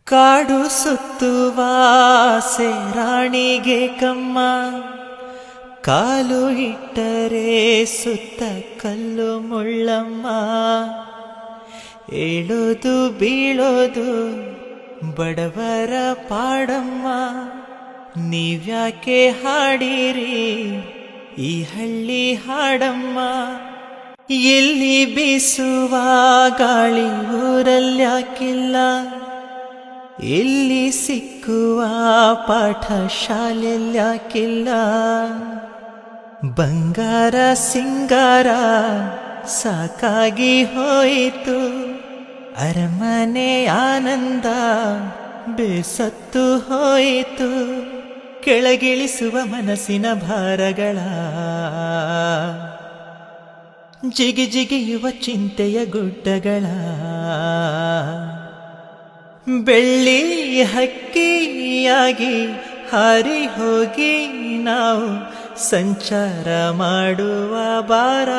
ಕಾಡು ಸುತ್ತುವ ರಾಣಿಗೆ ಕಮ್ಮ, ಕಾಲು ಇಟ್ಟರೆ ಸುತ್ತ ಕಲ್ಲು ಮುಳ್ಳಮ್ಮ. ಏಳೋದು ಬೀಳೋದು ಬಡವರ ಪಾಡಮ್ಮ, ನೀವ್ಯಾಕೆ ಹಾಡಿರಿ ಈ ಹಳ್ಳಿ ಹಾಡಮ್ಮ. ಎಲ್ಲಿ ಬೀಸುವ ಗಾಳಿ ಊರಲ್ಯಾಕಿಲ್ಲ, ಎಲ್ಲಿ ಸಿಕ್ಕುವ ಪಾಠ ಶಾಲೆಲ್ಯಾಕಿಲ್ಲ. ಬಂಗಾರ ಸಿಂಗಾರ ಸಾಕಾಗಿ ಹೋಯಿತು, ಅರಮನೆ ಆನಂದ ಬೇಸತ್ತು ಹೋಯಿತು. ಕೆಳಗಿಳಿಸುವ ಮನಸ್ಸಿನ ಭಾರಗಳ, ಜಿಗಿ ಜಿಗಿಯುವ ಚಿಂತೆಯ ಗುಡ್ಡಗಳ. ಬೆಳ್ಳಿ ಹಕ್ಕಿಯಾಗಿ ಹಾರಿ ಹೋಗಿ ನಾವು ಸಂಚಾರ ಮಾಡುವ ಬಾರ.